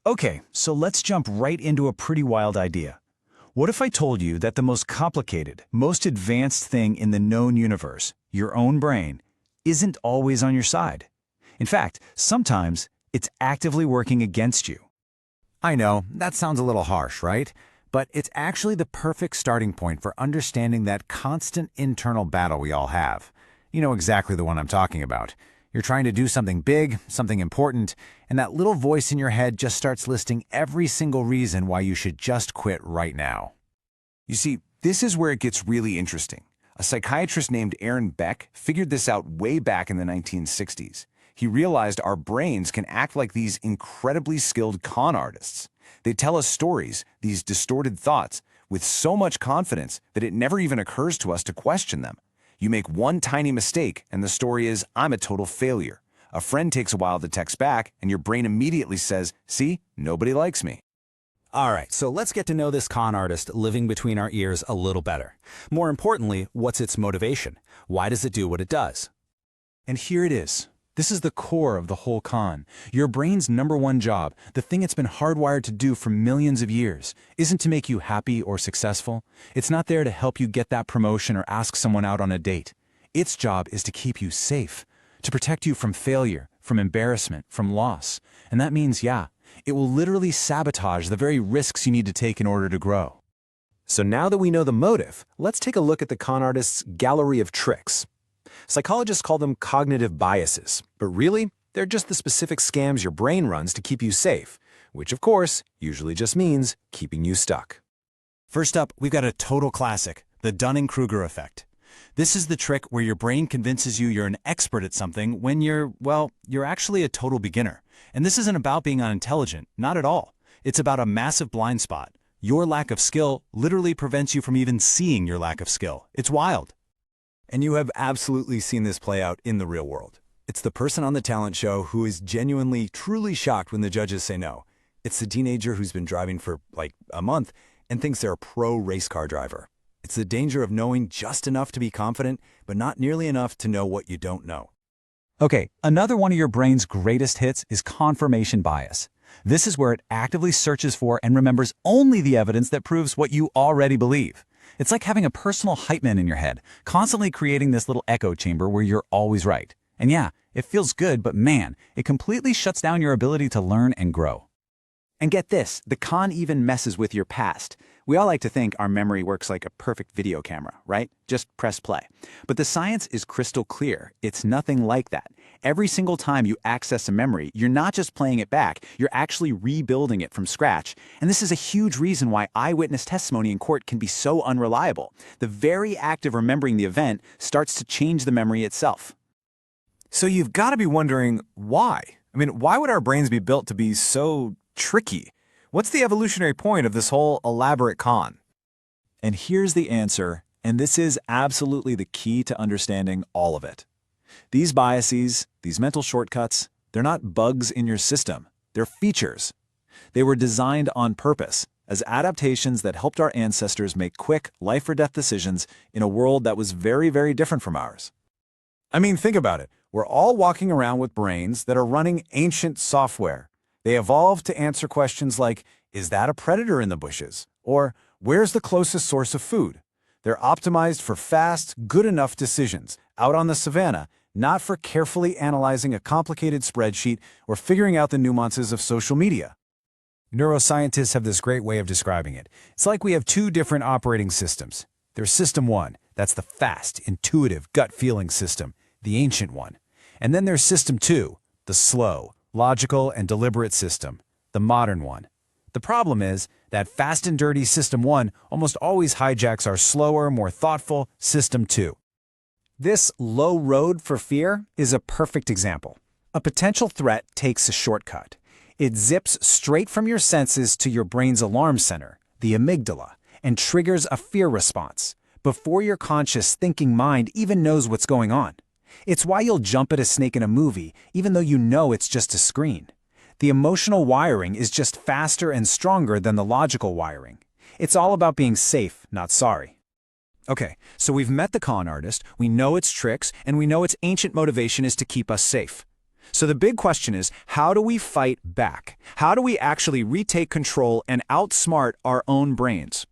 Okay, so let's jump right into a pretty wild idea. What if I told you that the most complicated, most advanced thing in the known universe, your own brain, isn't always on your side? In fact, sometimes it's actively working against you. I know, that sounds a little harsh, right? But it's actually the perfect starting point for understanding that constant internal battle we all have. You know exactly the one I'm talking about. You're trying to do something big, something important, and that little voice in your head just starts listing every single reason why you should just quit right now. You see, this is where it gets really interesting. A psychiatrist named Aaron Beck figured this out way back in the 1960s. He realized our brains can act like these incredibly skilled con artists. They tell us stories, these distorted thoughts, with so much confidence that it never even occurs to us to question them. You make one tiny mistake, and the story is, I'm a total failure. A friend takes a while to text back, and your brain immediately says, see, nobody likes me. All right, so let's get to know this con artist living between our ears a little better. More importantly, what's its motivation? Why does it do what it does? And here it is. This is the core of the whole con. Your brain's #1 job, the thing it's been hardwired to do for millions of years, isn't to make you happy or successful. It's not there to help you get that promotion or ask someone out on a date. Its job is to keep you safe, to protect you from failure, from embarrassment, from loss. And that means, yeah, it will literally sabotage the very risks you need to take in order to grow. So now that we know the motive, let's take a look at the con artist's gallery of tricks. Psychologists call them cognitive biases, but really, they're just the specific scams your brain runs to keep you safe, which of course, usually just means keeping you stuck. First up, we've got a total classic, the Dunning-Kruger effect. This is the trick where your brain convinces you you're an expert at something when you're actually a total beginner. And this isn't about being unintelligent, not at all. It's about a massive blind spot. Your lack of skill literally prevents you from even seeing your lack of skill. It's wild. And you have absolutely seen this play out in the real world. It's the person on the talent show who is genuinely, truly shocked when the judges say no. It's the teenager who's been driving for like a month and thinks they're a pro race car driver. It's the danger of knowing just enough to be confident, but not nearly enough to know what you don't know. Okay, another one of your brain's greatest hits is confirmation bias. This is where it actively searches for and remembers only the evidence that proves what you already believe. It's like having a personal hype man in your head, constantly creating this little echo chamber where you're always right. And yeah, it feels good, but man, it completely shuts down your ability to learn and grow. And get this, the con even messes with your past. We all like to think our memory works like a perfect video camera, right? Just press play. But the science is crystal clear. It's nothing like that. Every single time you access a memory, you're not just playing it back, you're actually rebuilding it from scratch. And this is a huge reason why eyewitness testimony in court can be so unreliable. The very act of remembering the event starts to change the memory itself. So you've got to be wondering why? Why would our brains be built to be so tricky? What's the evolutionary point of this whole elaborate con? And here's the answer, and this is absolutely the key to understanding all of it. These biases, these mental shortcuts, they're not bugs in your system. They're features. They were designed on purpose as adaptations that helped our ancestors make quick, life-or-death decisions in a world that was very, very different from ours. Think about it. We're all walking around with brains that are running ancient software. They evolved to answer questions like, is that a predator in the bushes? Or, where's the closest source of food? They're optimized for fast, good-enough decisions out on the savannah, not for carefully analyzing a complicated spreadsheet or figuring out the nuances of social media. Neuroscientists have this great way of describing it. It's like we have two different operating systems. There's System 1, that's the fast, intuitive, gut-feeling system, the ancient one. And then there's System 2, the slow, logical, and deliberate system, the modern one. The problem is that fast and dirty System 1 almost always hijacks our slower, more thoughtful System 2. This low road for fear is a perfect example. A potential threat takes a shortcut. It zips straight from your senses to your brain's alarm center, the amygdala, and triggers a fear response before your conscious thinking mind even knows what's going on. It's why you'll jump at a snake in a movie, even though you know it's just a screen. The emotional wiring is just faster and stronger than the logical wiring. It's all about being safe, not sorry. Okay, so we've met the con artist, we know its tricks, and we know its ancient motivation is to keep us safe. So the big question is, how do we fight back? How do we actually retake control and outsmart our own brains?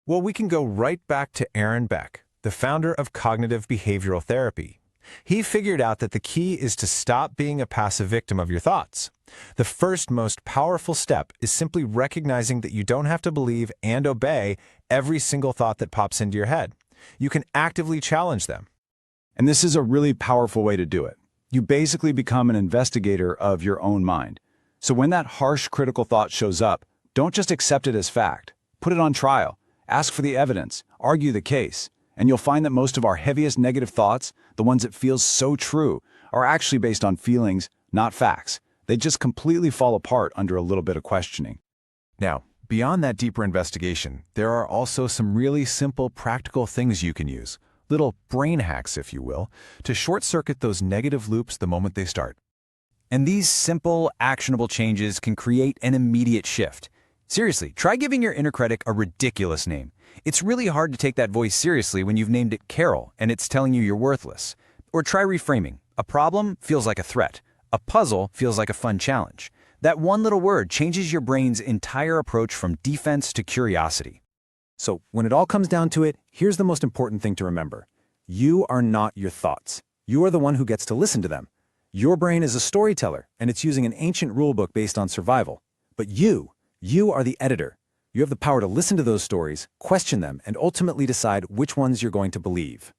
Well, we can go right back to Aaron Beck, the founder of cognitive behavioral therapy. He figured out that the key is to stop being a passive victim of your thoughts. The first most powerful step is simply recognizing that you don't have to believe and obey every single thought that pops into your head. You can actively challenge them. And this is a really powerful way to do it. You basically become an investigator of your own mind. So when that harsh critical thought shows up, don't just accept it as fact. Put it on trial. Ask for the evidence. Argue the case. And you'll find that most of our heaviest negative thoughts, the ones that feel so true, are actually based on feelings, not facts. They just completely fall apart under a little bit of questioning. Now, beyond that deeper investigation, there are also some really simple, practical things you can use. Little brain hacks, if you will, to short-circuit those negative loops the moment they start. And these simple, actionable changes can create an immediate shift. Seriously, try giving your inner critic a ridiculous name. It's really hard to take that voice seriously when you've named it Carol and it's telling you you're worthless. Or try reframing. A problem feels like a threat. A puzzle feels like a fun challenge. That one little word changes your brain's entire approach from defense to curiosity. So when it all comes down to it, here's the most important thing to remember. You are not your thoughts. You are the one who gets to listen to them. Your brain is a storyteller, and it's using an ancient rulebook based on survival. But you are the editor. You have the power to listen to those stories, question them, and ultimately decide which ones you're going to believe.